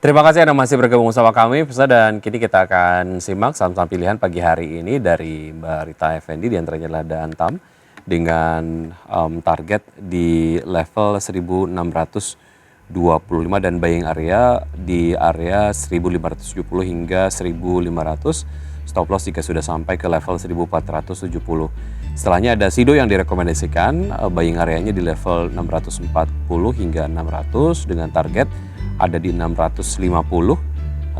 Terima kasih Anda masih bergabung sama kami, pemirsa, dan kini kita akan simak saham-saham pilihan pagi hari ini dari Mbak Rita Effendi, di antaranya adalah Antam dengan target di level 1625 dan buying area di area 1570 hingga 1500, stop loss jika sudah sampai ke level 1470. Setelahnya ada Sido yang direkomendasikan, buying areanya di level 640 hingga 600 dengan target ada di 650,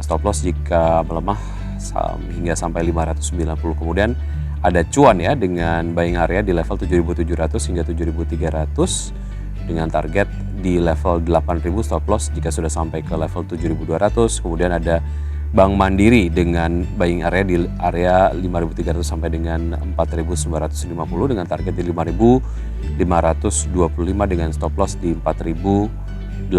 stop loss jika melemah hingga sampai 590. Kemudian ada Cuan ya dengan buying area di level 7.700 hingga 7.300 dengan target di level 8.000, stop loss jika sudah sampai ke level 7.200. Kemudian ada Bank Mandiri dengan buying area di area 5.300 sampai dengan 4.950 dengan target di 5.525 dengan stop loss di 4.850.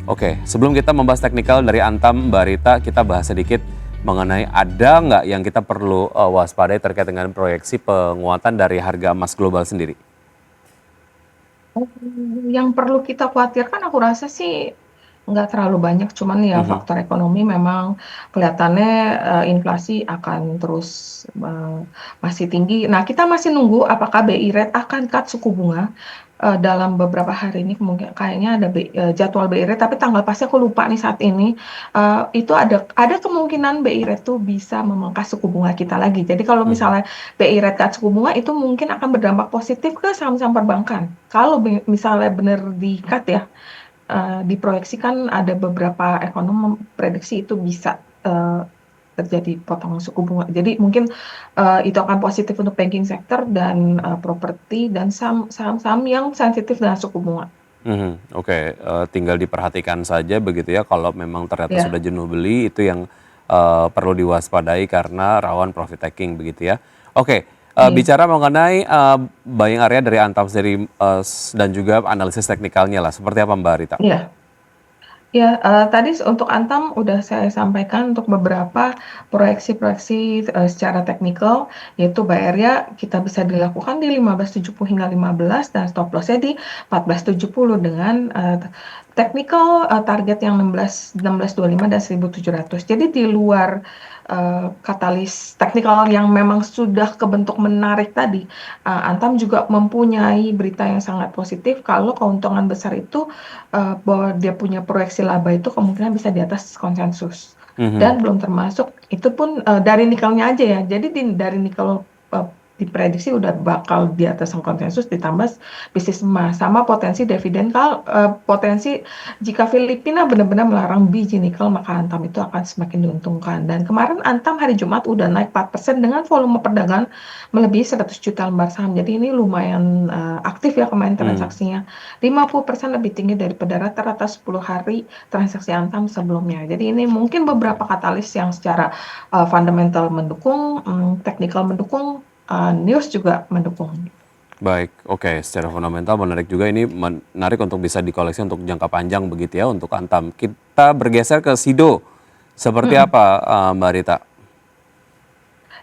Oke, sebelum kita membahas teknikal dari Antam, Mbak Rita, kita bahas sedikit mengenai ada nggak yang kita perlu waspadai terkait dengan proyeksi penguatan dari harga emas global sendiri? Yang perlu kita khawatirkan aku rasa sih nggak terlalu banyak, cuman ya faktor ekonomi memang kelihatannya inflasi akan terus eh, masih tinggi. Nah, kita masih nunggu apakah BI Rate akan cut suku bunga dalam beberapa hari ini. Kemungkinan kayaknya ada jadwal BI Rate, tapi tanggal pasti aku lupa nih saat ini. Itu ada kemungkinan BI Rate tuh bisa memangkas suku bunga kita lagi. Jadi kalau Mhm. misalnya BI Rate cut suku bunga itu mungkin akan berdampak positif ke saham-saham perbankan. Kalau misalnya benar di-cut ya, diproyeksikan ada beberapa ekonom memprediksi itu bisa terjadi potongan suku bunga. Jadi mungkin itu akan positif untuk banking sector dan properti dan saham-saham yang sensitif dengan suku bunga. Oke, tinggal diperhatikan saja begitu ya, kalau memang ternyata sudah Ya, jenuh beli, itu yang perlu diwaspadai karena rawan profit taking begitu ya. Oke, iya, bicara mengenai buying area dari Antam sendiri dan juga analisis teknikalnya lah, seperti apa Mbak Rita? iya. Ya, tadi untuk Antam udah saya sampaikan untuk beberapa proyeksi-proyeksi secara teknikal, yaitu buy area kita bisa dilakukan di 1570 hingga 15 dan stop loss-nya di 1470 dengan technical target yang 1625 dan 1700. Jadi di luar katalis teknikal yang memang sudah kebentuk menarik tadi, Antam juga mempunyai berita yang sangat positif kalau keuntungan besar itu bahwa dia punya proyeksi laba itu kemungkinan bisa di atas konsensus. Mhm. Dan belum termasuk itu pun dari nikelnya aja ya. Jadi dari nikel diprediksi udah bakal di atas konsensus ditambah bisnis emas sama potensi dividen kalau potensi jika Filipina benar-benar melarang biji nikel maka Antam itu akan semakin diuntungkan. Dan kemarin Antam hari Jumat udah naik 4% dengan volume perdagangan melebihi 100 juta lembar saham. Jadi ini lumayan aktif ya kemarin Hmm. transaksinya. 50% lebih tinggi daripada rata-rata 10 hari transaksi Antam sebelumnya. Jadi ini mungkin Oke. beberapa katalis yang secara fundamental mendukung, teknikal mendukung, news juga mendukung. Baik, oke. Secara fundamental menarik juga, ini menarik untuk bisa dikoleksi untuk jangka panjang begitu ya untuk Antam. Kita bergeser ke Sido. Seperti Mm-mm. apa Mbak Rita?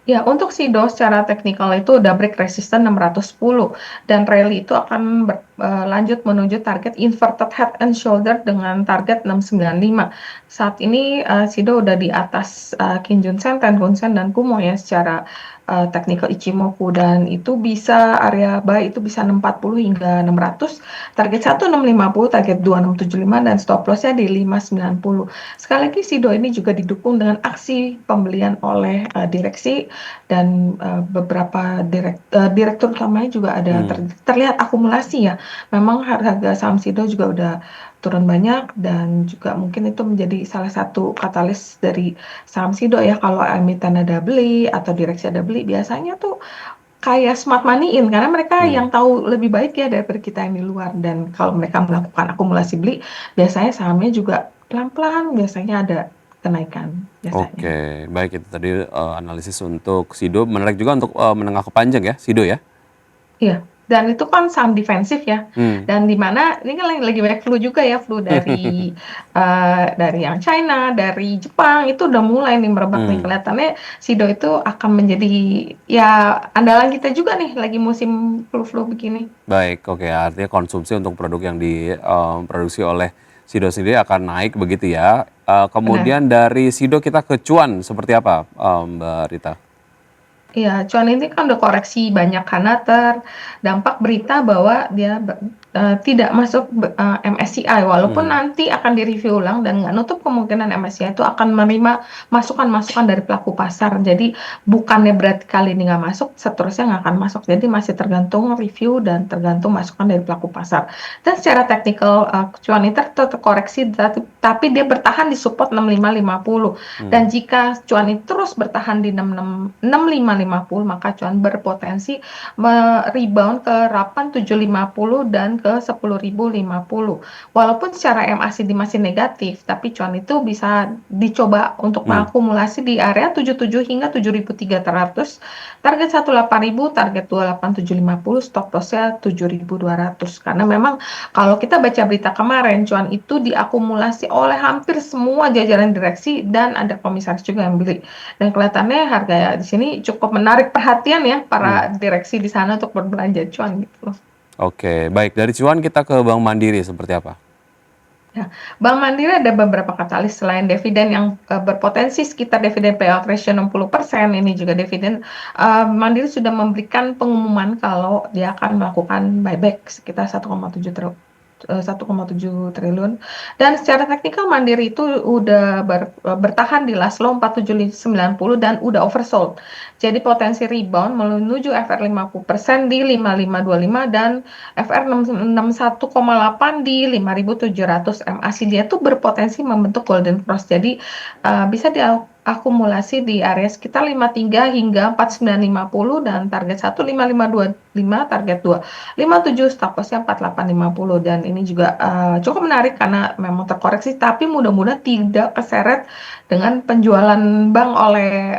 Ya, untuk Sido secara teknikal itu udah break resisten 610 dan rally itu akan lanjut menuju target inverted head and shoulder dengan target 695. Saat ini Sido udah di atas Kijun Sen, Tengun Sen dan Kumo ya secara technical Ichimoku dan itu bisa area buy itu bisa 640 hingga 600, target 1650, target 2675 dan stop loss-nya di 590. Sekali lagi Sido ini juga didukung dengan aksi pembelian oleh direksi dan beberapa direktur utamanya juga ada Hmm. terlihat akumulasi ya. Memang harga saham Sido juga udah turun banyak dan juga mungkin itu menjadi salah satu katalis dari saham Sido ya. Kalau emiten ada beli atau direksi ada beli, biasanya tuh kayak smart money-in karena mereka Hmm. yang tahu lebih baik ya daripada kita yang di luar dan kalau mereka melakukan akumulasi beli, biasanya sahamnya juga pelan-pelan biasanya ada kenaikan biasanya. Oke, baik, itu tadi analisis untuk Sido. Menarik juga untuk menengah ke panjang ya, Sido ya. Iya, dan itu kan saham defensif ya. Hmm. Dan di mana ini kan lagi banyak flu juga ya, flu dari yang China, dari Jepang itu udah mulai nih merebak nih. Hmm. Kelihatannya Sido itu akan menjadi ya andalan kita juga nih lagi musim flu-flu begini. Baik, oke. Artinya konsumsi untuk produk yang diproduksi oleh Sido sendiri akan naik begitu ya. Benar. Kemudian dari Sido kita ke cuan seperti apa, Mbak Rita? Iya, cuan ini kan udah koreksi banyak karena terdampak berita bahwa dia tidak masuk MSCI, walaupun Mhm. nanti akan direview ulang dan nggak nutup kemungkinan MSCI itu akan menerima masukan-masukan dari pelaku pasar. Jadi bukannya berarti kali ini nggak masuk, seterusnya nggak akan masuk. Jadi masih tergantung review dan tergantung masukan dari pelaku pasar. Dan secara teknikal cuan ini terkoreksi, tapi dia bertahan di support 6550. Hmm. Dan jika cuan itu terus bertahan di 6550, maka cuan berpotensi rebound ke 8750 dan ke 10.050. Walaupun secara MACD masih negatif, tapi cuan itu bisa dicoba untuk Hmm. mengakumulasi di area 77 hingga 7.300, target 18.000, target 28.750, stop lossnya 7.200. Karena memang kalau kita baca berita kemarin, cuan itu diakumulasi oleh hampir semua jajaran direksi dan ada komisaris juga yang beli. Dan kelihatannya harga ya di sini cukup menarik perhatian ya Hmm. para direksi di sana untuk berbelanja cuan gitu loh. Oke, baik. Dari cuan kita ke Bank Mandiri seperti apa? Ya, Bank Mandiri ada beberapa katalis selain dividen yang berpotensi sekitar dividen payout ratio 60%, ini juga dividen Mandiri sudah memberikan pengumuman kalau dia akan melakukan buyback sekitar 1,7 triliun. Dan secara teknikal Mandiri itu udah bertahan di last low 4790 dan udah oversold. Jadi potensi rebound menuju FR 50% di 5525 dan FR 61,8 di 5700. MACD dia tuh berpotensi membentuk golden cross. Jadi bisa diakumulasi di area sekitar 53 hingga 4950 dan target 15525, target 257, stop lossnya 4850. Dan ini juga cukup menarik karena memang terkoreksi, tapi mudah-mudahan tidak keseret dengan penjualan bank oleh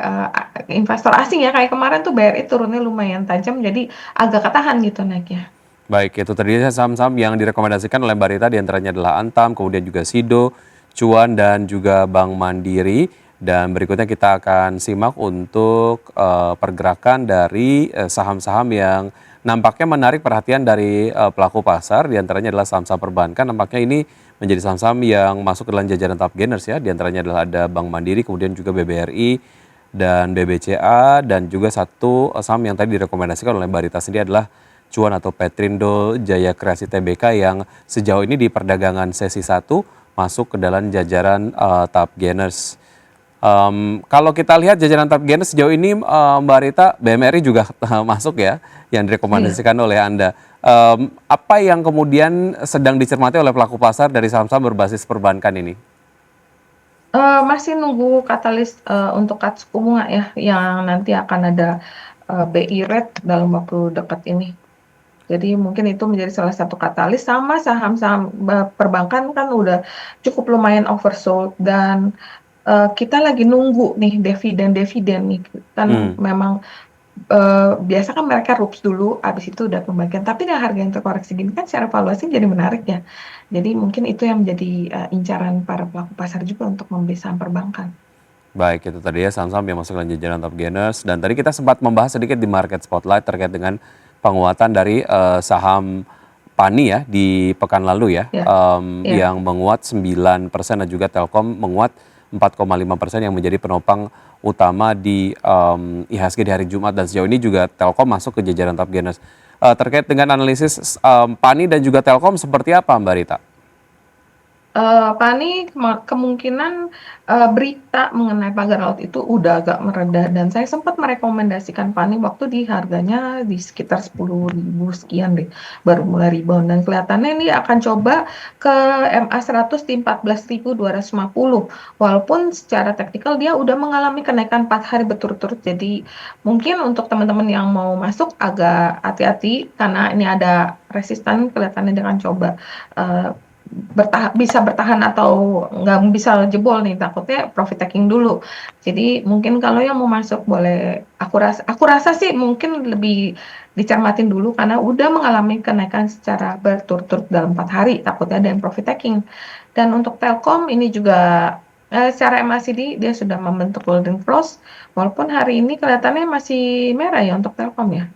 investor asing ya. Kayak kemarin tuh BRI turunnya lumayan tajam, jadi agak ketahan gitu naiknya. Baik, itu tadi saham-saham yang direkomendasikan oleh Mbak Rita, diantaranya adalah Antam, kemudian juga Sido, Cuan, dan juga Bank Mandiri. Dan berikutnya kita akan simak untuk pergerakan dari saham-saham yang nampaknya menarik perhatian dari pelaku pasar, diantaranya adalah saham-saham perbankan. Nampaknya ini menjadi saham-saham yang masuk ke dalam jajaran top gainers ya, diantaranya adalah ada Bank Mandiri, kemudian juga BBRI, dan BBCA, dan juga satu saham yang tadi direkomendasikan oleh Mbak Rita sendiri adalah Cuan atau Petrindo Jaya Kreasi Tbk yang sejauh ini di perdagangan sesi 1 masuk ke dalam jajaran top gainers. Kalau kita lihat jajaran top gainers sejauh ini Mbak Rita, BMRI juga masuk ya yang Iya. direkomendasikan oleh Anda. Apa yang kemudian sedang dicermati oleh pelaku pasar dari saham-saham berbasis perbankan ini? Masih nunggu katalis untuk cut suku bunga ya, yang nanti akan ada BI rate dalam waktu dekat ini. Jadi mungkin itu menjadi salah satu katalis. Sama saham-saham perbankan kan udah cukup lumayan oversold dan kita lagi nunggu nih dividen-dividen nih. Kan Hmm. memang biasa kan mereka rups dulu, habis itu udah pembagian. Tapi dengan harga yang terkoreksi gini kan secara valuasi jadi menarik ya. Jadi mungkin itu yang menjadi incaran para pelaku pasar juga untuk membeli saham perbankan. Baik, itu tadi ya saham-saham yang masuk dalam jajaran top gainers. Dan tadi kita sempat membahas sedikit di market spotlight terkait dengan penguatan dari saham Pani ya di pekan lalu ya, Ya, ya. yang menguat 9% dan juga Telkom menguat 4,5% yang menjadi penopang utama di IHSG di hari Jumat, dan sejauh ini juga Telkom masuk ke jajaran top gainers. Terkait dengan analisis Pani dan juga Telkom seperti apa Mbak Rita? Pani kemungkinan berita mengenai pagar laut itu udah agak mereda dan saya sempat merekomendasikan Pani waktu di harganya di sekitar 10.000 sekian deh, baru mulai rebound dan kelihatannya ini akan coba ke MA 100 di 14.250, walaupun secara teknikal dia udah mengalami kenaikan 4 hari berturut-turut. Jadi mungkin untuk teman-teman yang mau masuk agak hati-hati karena ini ada resisten, kelihatannya dengan coba bisa bertahan atau nggak bisa jebol nih, takutnya profit taking dulu. Jadi mungkin kalau yang mau masuk boleh, aku rasa sih mungkin lebih dicermatin dulu karena udah mengalami kenaikan secara berturut-turut dalam 4 hari, takutnya ada yang profit taking. Dan untuk Telkom ini juga secara MACD dia sudah membentuk golden cross, walaupun hari ini kelihatannya masih merah ya untuk Telkom ya,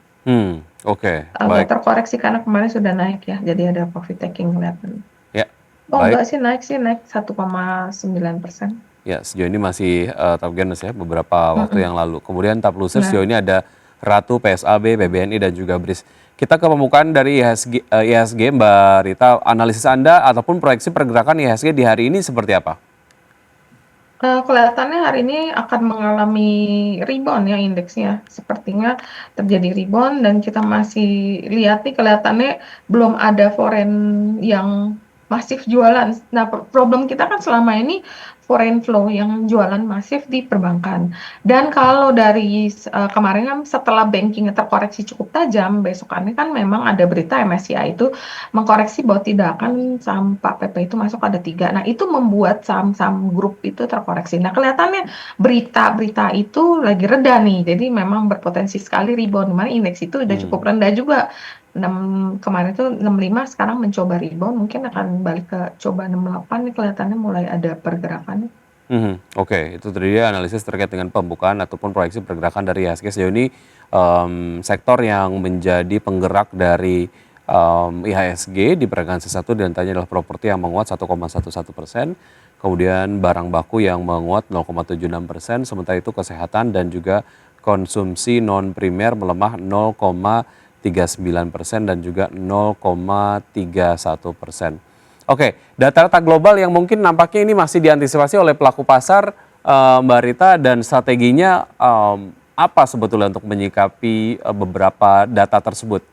Oke, agak baik. terkoreksi karena kemarin sudah naik ya, jadi ada profit taking kelihatan. Ya, Oh Baik. enggak sih, naik 1,9%. Ya, sejauh ini masih top gainers ya beberapa waktu Mhm, yang lalu. Kemudian top loser sejauh nah. ini ada Ratu, PSAB, BBNI dan juga BRIS. Kita ke pembukaan dari IHSG, Mbak Rita. Analisis Anda ataupun proyeksi pergerakan IHSG di hari ini seperti apa? Kelihatannya hari ini akan mengalami rebound ya indeksnya. Sepertinya terjadi rebound dan kita masih lihat nih kelihatannya belum ada foreign yang masif jualan. Nah, problem kita kan selama ini foreign flow yang jualan masif di perbankan. Dan kalau dari kemarin kan setelah banking terkoreksi cukup tajam, besokannya kan memang ada berita MSCI itu mengkoreksi bahwa tidak akan saham Pak PP itu masuk ada 3. Nah, itu membuat saham-saham grup itu terkoreksi. Nah, kelihatannya berita-berita itu lagi reda nih. Jadi memang berpotensi sekali rebound. Dimana indeks itu udah Hmm. cukup rendah juga. 6, kemarin itu 65, sekarang mencoba rebound. Mungkin akan balik ke coba 68 nih kelihatannya mulai ada pergerakan. Oke, itu tadi dia analisis terkait dengan pembukaan ataupun proyeksi pergerakan dari IHSG. Sejauh ini sektor yang menjadi penggerak dari IHSG di peregangan satu diantaranya adalah properti yang menguat 1,11%, kemudian barang baku yang menguat 0,76%, sementara itu kesehatan dan juga konsumsi non primer melemah 0,39% dan juga 0,31%. Oke, data-data global yang mungkin nampaknya ini masih diantisipasi oleh pelaku pasar, Mbak Rita, dan strateginya apa sebetulnya untuk menyikapi beberapa data tersebut?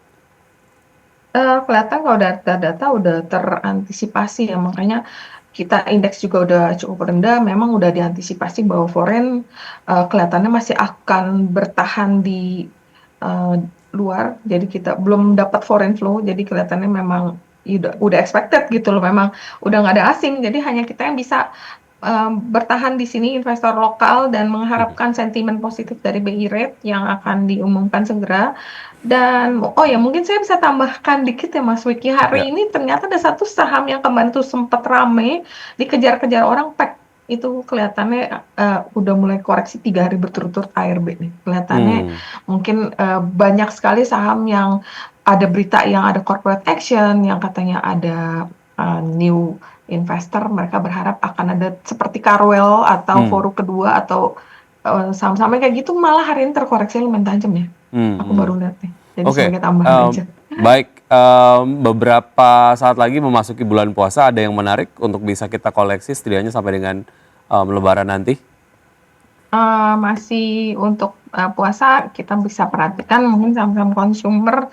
Kelihatan kalau data-data udah terantisipasi ya, makanya kita indeks juga udah cukup rendah, memang udah diantisipasi bahwa foreign kelihatannya masih akan bertahan di eh, luar, jadi kita belum dapat foreign flow, jadi kelihatannya memang udah expected gitu loh, memang udah nggak ada asing, jadi hanya kita yang bisa bertahan di sini investor lokal dan Mhm. mengharapkan sentimen positif dari BI Rate yang akan diumumkan segera. Dan oh ya mungkin saya bisa tambahkan dikit ya Mas Wiki. Ya. Hari ini ternyata ada satu saham yang kemarin tuh sempat rame dikejar-kejar orang PEC itu kelihatannya udah mulai koreksi 3 hari berturut-turut ARB nih. Kelihatannya Hmm. mungkin banyak sekali saham yang ada berita yang ada corporate action yang katanya ada new investor, mereka berharap akan ada seperti Carwell atau Hmm. Forum kedua atau saham-saham kayak gitu malah hari ini terkoreksi lumayan tajam ya. Hmm. Aku Hmm. baru lihat nih. Jadi Oke, sebagai tambahan aja. baik. Beberapa saat lagi memasuki bulan puasa, ada yang menarik untuk bisa kita koleksi setidaknya sampai dengan Lebaran nanti? Masih untuk puasa kita bisa perhatikan mungkin saham-saham consumer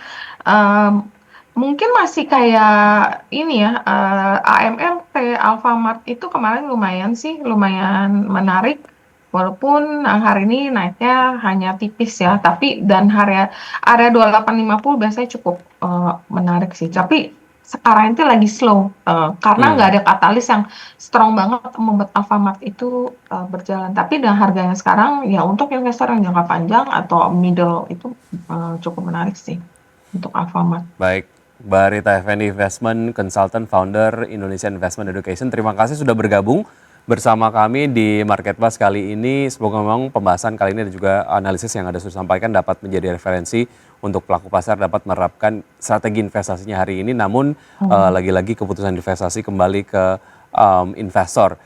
em, mungkin masih kayak ini ya AMRT, Alfamart itu kemarin lumayan sih lumayan menarik walaupun hari ini naiknya hanya tipis ya tapi dan area 2850 biasanya cukup menarik sih tapi sekarang itu lagi slow karena nggak Hmm. ada katalis yang strong banget membuat Alfamart itu berjalan. Tapi dengan harganya sekarang ya untuk investor yang jangka panjang atau middle itu cukup menarik sih untuk Alfamart. Baik, Mbak Rita Effendi, Investment Consultant, Founder Indonesia Investment Education. Terima kasih sudah bergabung bersama kami di Market Buzz kali ini. Semoga memang pembahasan kali ini dan juga analisis yang Anda sudah sampaikan dapat menjadi referensi untuk pelaku pasar dapat menerapkan strategi investasinya hari ini. Namun Hmm. lagi-lagi keputusan investasi kembali ke investor.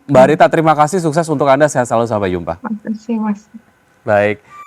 Mbak Hmm. Rita, terima kasih, sukses untuk Anda, sehat selalu, sampai jumpa. Makasih Mas. Baik.